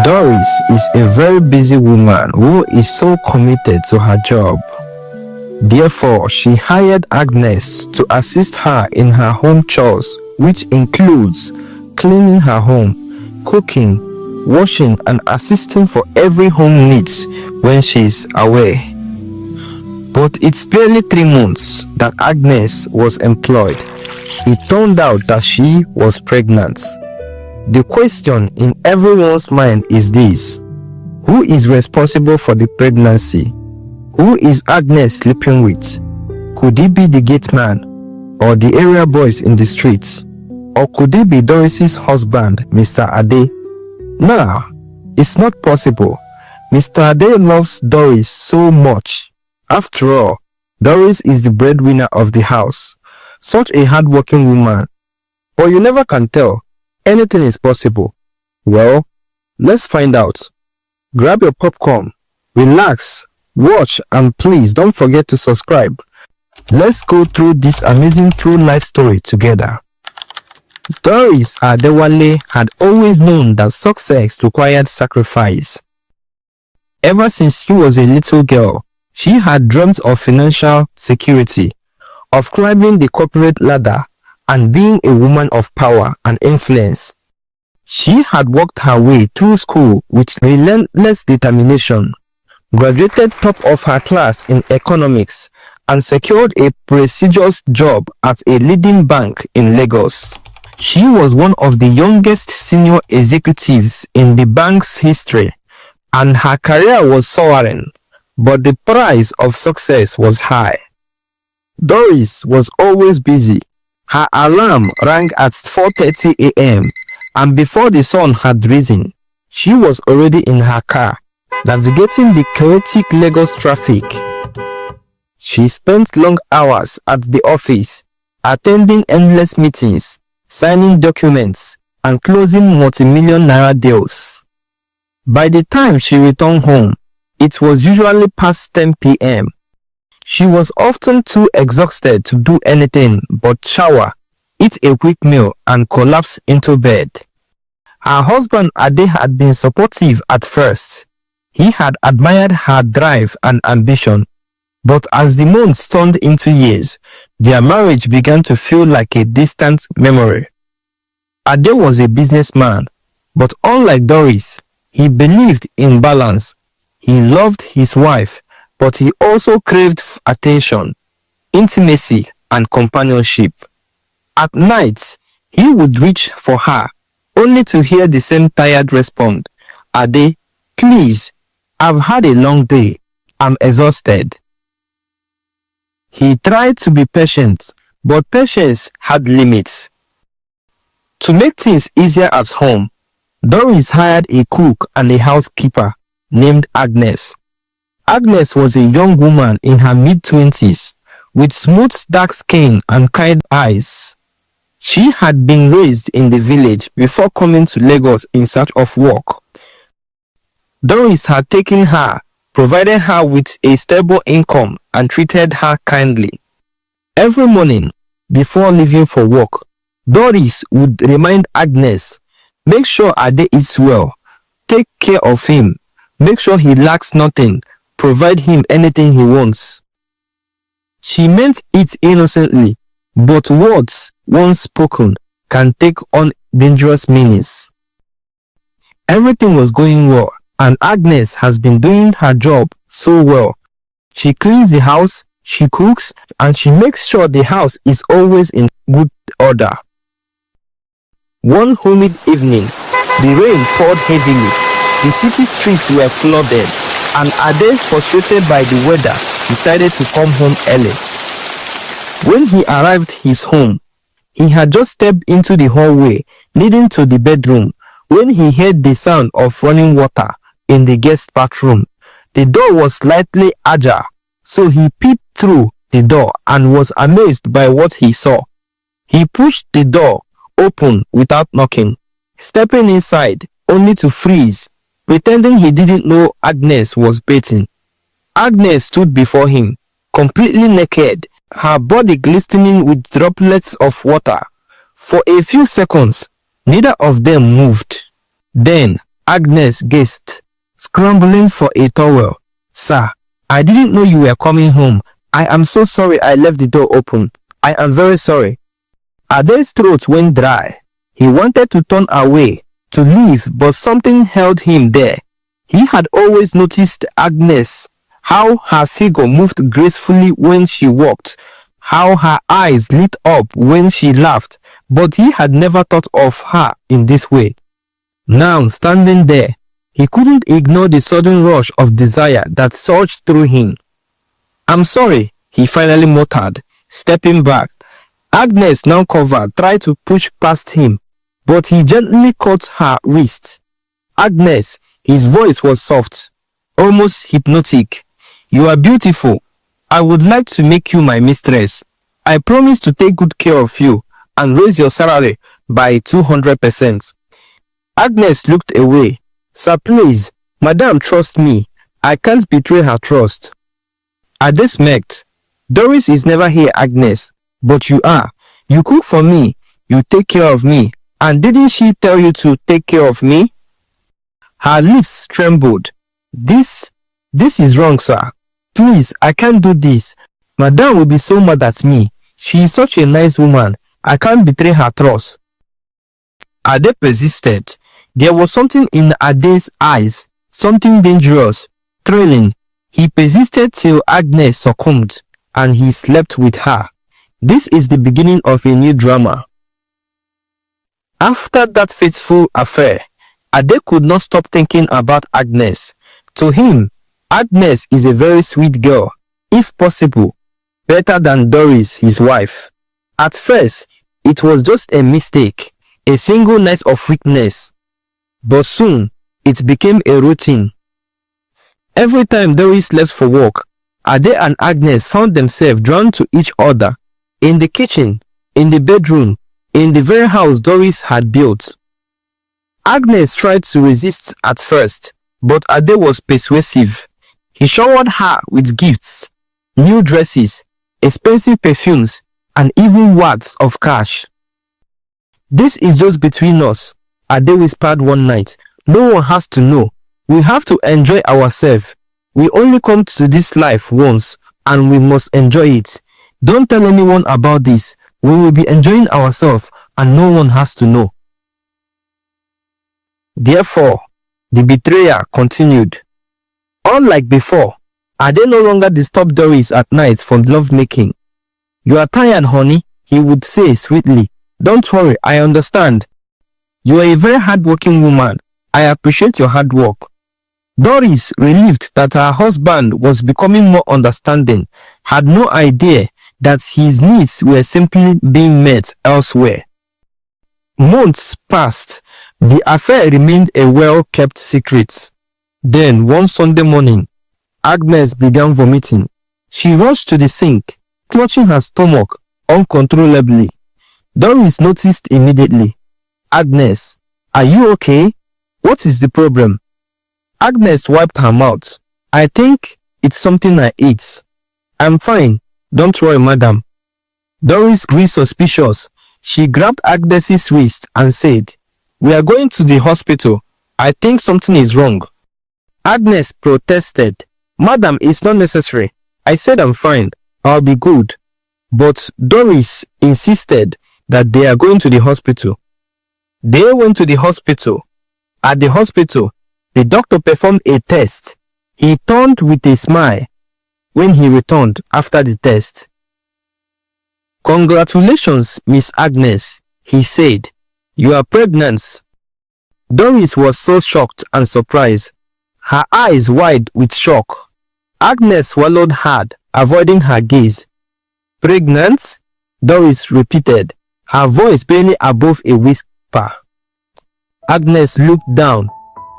Doris is a very busy woman who is so committed to her job. Therefore, she hired Agnes to assist her in her home chores, which includes cleaning her home, cooking, washing, and assisting for every home needs when she is away. But it's barely 3 months that Agnes was employed. It turned out that she was pregnant. The question in everyone's mind is this: who is responsible for the pregnancy? Who is Agnes sleeping with? Could it be the gate man or the area boys in the streets? Or could it be Doris's husband, Mr. Ade? No, it's not possible. Mr. Ade loves Doris so much. After all, Doris is the breadwinner of the house. Such a hardworking woman. But you never can tell. Anything is possible. Well, let's find out. Grab your popcorn, relax, watch, and please don't forget to subscribe. Let's go through this amazing true life story together. Doris Adewale had always known that success required sacrifice. Ever since she was a little girl, she had dreamt of financial security, of climbing the corporate ladder, and being a woman of power and influence. She had worked her way through school with relentless determination, graduated top of her class in economics, and secured a prestigious job at a leading bank in Lagos. She was one of the youngest senior executives in the bank's history, and her career was soaring, but the price of success was high. Doris was always busy. Her alarm rang at 4:30 a.m. and before the sun had risen, she was already in her car, navigating the chaotic Lagos traffic. She spent long hours at the office, attending endless meetings, signing documents, and closing multi-million naira deals. By the time she returned home, it was usually past 10 p.m. She was often too exhausted to do anything but shower, eat a quick meal, and collapse into bed. Her husband Ade had been supportive at first. He had admired her drive and ambition, but as the months turned into years, their marriage began to feel like a distant memory. Ade was a businessman, but unlike Doris, he believed in balance. He loved his wife, but he also craved attention, intimacy, and companionship. At night, he would reach for her, only to hear the same tired response: "Ade, please, I've had a long day. I'm exhausted." He tried to be patient, but patience had limits. To make things easier at home, Doris hired a cook and a housekeeper named Agnes. Agnes was a young woman in her mid-20s with smooth dark skin and kind eyes. She had been raised in the village before coming to Lagos in search of work. Doris had taken her, provided her with a stable income, and treated her kindly. Every morning, before leaving for work, Doris would remind Agnes, "Make sure Ade eats well, take care of him, make sure he lacks nothing, provide him anything he wants." She meant it innocently, but words once spoken can take on dangerous meanings. Everything was going well, and Agnes has been doing her job so well. She cleans the house, she cooks, and she makes sure the house is always in good order. One humid evening, the rain poured heavily, the city streets were flooded, and Ade, frustrated by the weather, decided to come home early. When he arrived his home, he had just stepped into the hallway leading to the bedroom when he heard the sound of running water in the guest bathroom. The door was slightly ajar, so he peeped through the door and was amazed by what he saw. He pushed the door open without knocking, stepping inside only to freeze, pretending he didn't know Agnes was bathing. Agnes stood before him, completely naked, her body glistening with droplets of water. For a few seconds, Neither of them moved. Then Agnes gasped, scrambling for a towel. "Sir, I didn't know you were coming home. I am so sorry I left the door open. I am very sorry." Ade's throat went dry. He wanted to turn away, to leave, but something held him there. He had always noticed Agnes, how her figure moved gracefully when she walked, how her eyes lit up when she laughed, but he had never thought of her in this way. Now, standing there, he couldn't ignore the sudden rush of desire that surged through him. "I'm sorry," he finally muttered, stepping back. Agnes, now covered, tried to push past him, but he gently caught her wrist. "Agnes," his voice was soft, almost hypnotic. "You are beautiful. I would like to make you my mistress. I promise to take good care of you and raise your salary by 200%. Agnes looked away. "Sir, please, Madame, trust me. I can't betray her trust." Ade smirked. "Doris is never here, Agnes, but you are. You cook for me, you take care of me, and didn't she tell you to take care of me?" Her lips trembled. This is wrong, sir. Please, I can't do this. Madame will be so mad at me. She is such a nice woman. I can't betray her trust." Ade persisted. There was something in Ade's eyes, something dangerous, thrilling. He persisted till Agnes succumbed, and he slept with her. This is the beginning of a new drama. After that fateful affair, Ade could not stop thinking about Agnes. To him, Agnes is a very sweet girl, if possible, better than Doris, his wife. At first, it was just a mistake, a single night of weakness. But soon, it became a routine. Every time Doris left for work, Ade and Agnes found themselves drawn to each other, in the kitchen, in the bedroom, in the very house Doris had built. Agnes tried to resist at first, but Ade was persuasive. He showered her with gifts, new dresses, expensive perfumes, and even wads of cash. "This is just between us," Ade whispered one night. "No one has to know. We have to enjoy ourselves. We only come to this life once, and we must enjoy it. Don't tell anyone about this. We will be enjoying ourselves, and no one has to know." Therefore, the betrayer continued. Unlike before, Ade no longer disturbed Doris at night for lovemaking. "You are tired, honey," he would say sweetly. "Don't worry, I understand. You are a very hard-working woman. I appreciate your hard work." Doris, relieved that her husband was becoming more understanding, had no idea that his needs were simply being met elsewhere. Months passed. The affair remained a well-kept secret. Then, one Sunday morning, Agnes began vomiting. She rushed to the sink, clutching her stomach uncontrollably. Doris noticed immediately. "Agnes, are you okay? What is the problem?" Agnes wiped her mouth. "I think it's something I ate. I'm fine. Don't worry, madam." Doris grew suspicious. She grabbed Agnes's wrist and said, "We are going to the hospital. I think something is wrong." Agnes protested. "Madam, it's not necessary. I said I'm fine. I'll be good." But Doris insisted that they are going to the hospital. They went to the hospital. At the hospital, the doctor performed a test. He turned with a smile when he returned after the test. "Congratulations, Miss Agnes," he said. "You are pregnant." Doris was so shocked and surprised, her eyes wide with shock. Agnes swallowed hard, avoiding her gaze. "Pregnant?" Doris repeated, her voice barely above a whisper. Agnes looked down.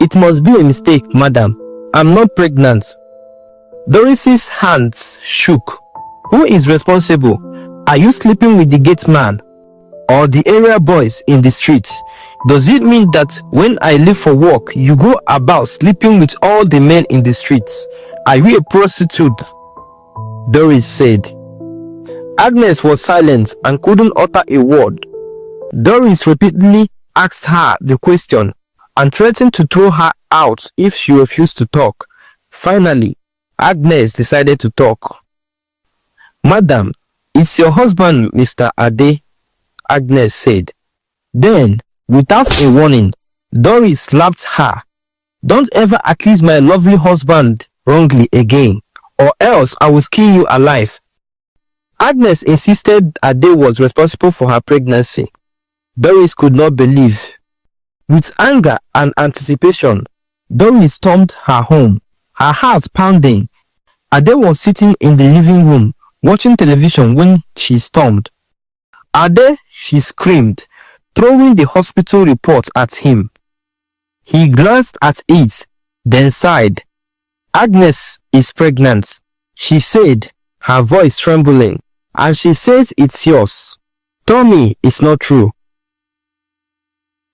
"It must be a mistake, madam. I'm not pregnant." Doris's hands shook. "Who is responsible? Are you sleeping with the gate man or the area boys in the streets? Does it mean that when I leave for work, you go about sleeping with all the men in the streets? Are you a prostitute?" Doris said. Agnes was silent and couldn't utter a word. Doris repeatedly asked her the question and threatened to throw her out if she refused to talk. Finally, Agnes decided to talk. "Madam, it's your husband, Mr. Ade," Agnes said. Then, without a warning, Doris slapped her. "Don't ever accuse my lovely husband wrongly again, or else I will skin you alive." Agnes insisted Ade was responsible for her pregnancy. Doris could not believe. With anger and anticipation, Doris stormed her home, her heart pounding. Ade was sitting in the living room watching television when she stormed. "Ade," she screamed, throwing the hospital report at him. He glanced at it, then sighed. "Agnes is pregnant," she said, her voice trembling, "and she says it's yours. Tell me it's not true."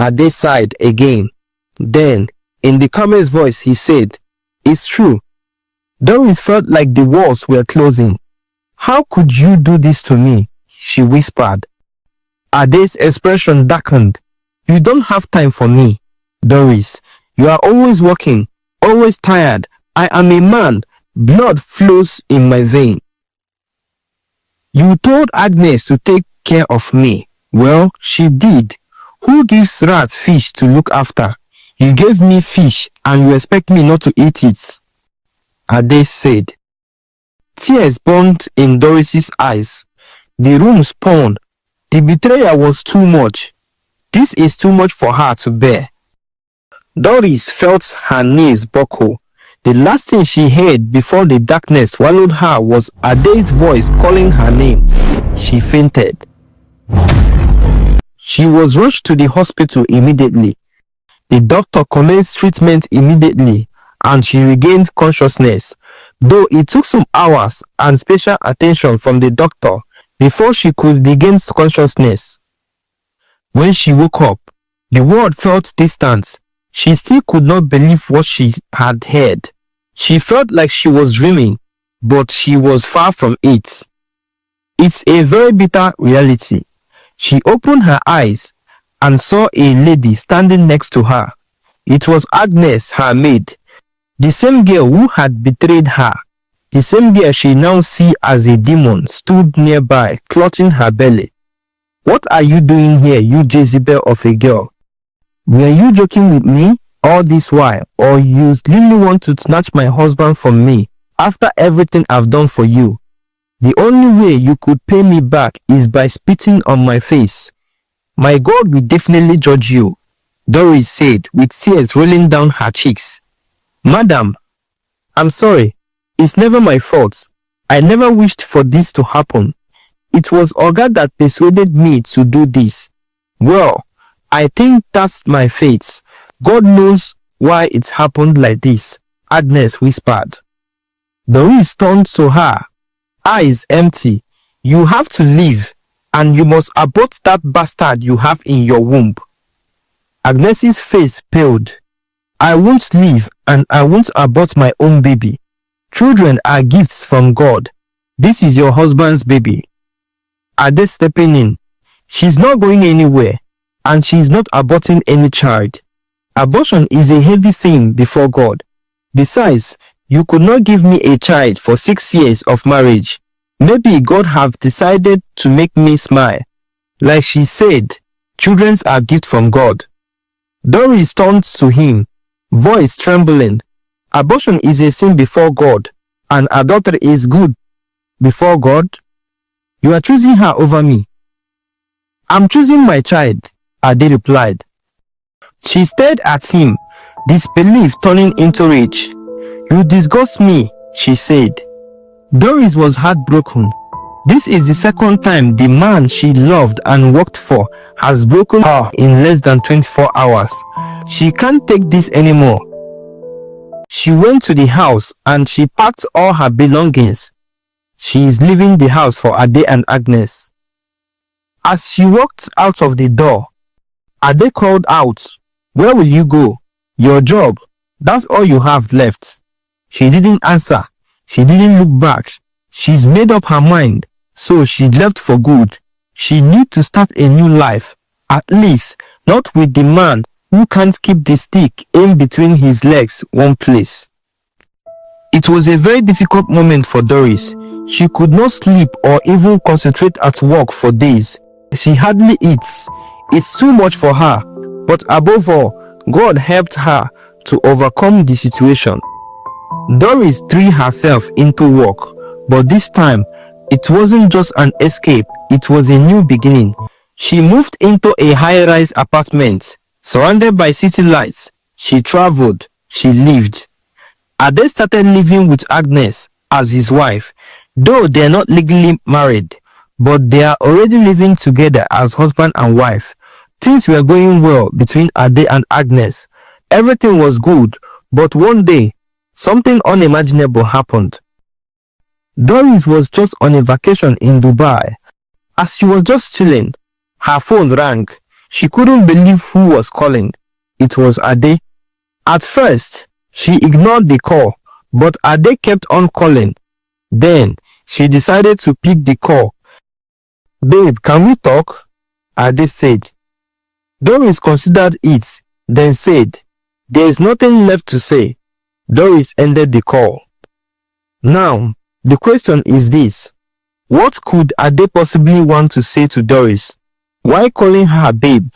Ade sighed again. Then, in the calmest voice, he said, "It's true." Doris felt like the walls were closing. "How could you do this to me?" she whispered. Ade's expression darkened. "You don't have time for me, Doris. You are always working, always tired. I am a man. Blood flows in my veins. You told Agnes to take care of me. Well, she did. Who gives rats fish to look after? You gave me fish and you expect me not to eat it," Ade said. Tears burned in Doris's eyes. The room spun. The betrayal was too much. This is too much for her to bear. Doris felt her knees buckle. The last thing she heard before the darkness swallowed her was Ade's voice calling her name. She fainted. She was rushed to the hospital immediately. The doctor commenced treatment immediately and she regained consciousness, though it took some hours and special attention from the doctor before she could regain consciousness. When she woke up, the world felt distant. She still could not believe what she had heard. She felt like she was dreaming, but she was far from it. It's a very bitter reality. She opened her eyes and saw a lady standing next to her. It was Agnes, her maid, the same girl who had betrayed her. The same girl she now sees as a demon stood nearby, clutching her belly. "What are you doing here, you Jezebel of a girl? Were you joking with me all this while, or you really want to snatch my husband from me after everything I've done for you? The only way you could pay me back is by spitting on my face. My God will definitely judge you," Doris said with tears rolling down her cheeks. "Madam, I'm sorry. It's never my fault. I never wished for this to happen. It was Oga that persuaded me to do this. Well, I think that's my fate. God knows why it happened like this," Agnes whispered. Doris turned to her, eyes empty. "You have to leave, and you must abort that bastard you have in your womb." Agnes's face paled. "I won't leave, and I won't abort my own baby. Children are gifts from God. This is your husband's baby." Ade stepping in. "She's not going anywhere, and she's not aborting any child. Abortion is a heavy sin before God. Besides, you could not give me a child for 6 years of marriage. Maybe God have decided to make me smile. Like she said, children are gifts from God." Doris turned to him, voice trembling. "Abortion is a sin before God, and adultery is good before God. You are choosing her over me." "I'm choosing my child," Ade replied. She stared at him, disbelief turning into rage. "You disgust me," she said. Doris was heartbroken. This is the second time the man she loved and worked for has broken her in less than 24 hours. She can't take this anymore. She went to the house and she packed all her belongings. She is leaving the house for Ade and Agnes. As she walked out of the door, Ade called out, "Where will you go? Your job. That's all you have left." She didn't answer. She didn't look back. She's made up her mind, so she left for good. She needs to start a new life. At least not with the man who can't keep the stick in between his legs one place. It was a very difficult moment for Doris. She could not sleep or even concentrate at work for days. She hardly eats. It's too much for her. But above all, God helped her to overcome the situation. Doris threw herself into work, but this time, it wasn't just an escape, it was a new beginning. She moved into a high-rise apartment, surrounded by city lights. She traveled, she lived. Ade started living with Agnes as his wife, though they are not legally married, but they are already living together as husband and wife. Things were going well between Ade and Agnes. Everything was good, but one day, something unimaginable happened. Doris was just on a vacation in Dubai. As she was just chilling, her phone rang. She couldn't believe who was calling. It was Ade. At first, she ignored the call, but Ade kept on calling. Then, she decided to pick the call. "Babe, can we talk?" Ade said. Doris considered it, then said, "There is nothing left to say." Doris ended the call. Now, the question is this: what could Ade possibly want to say to Doris? Why calling her babe?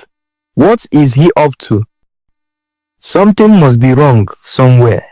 What is he up to? Something must be wrong somewhere.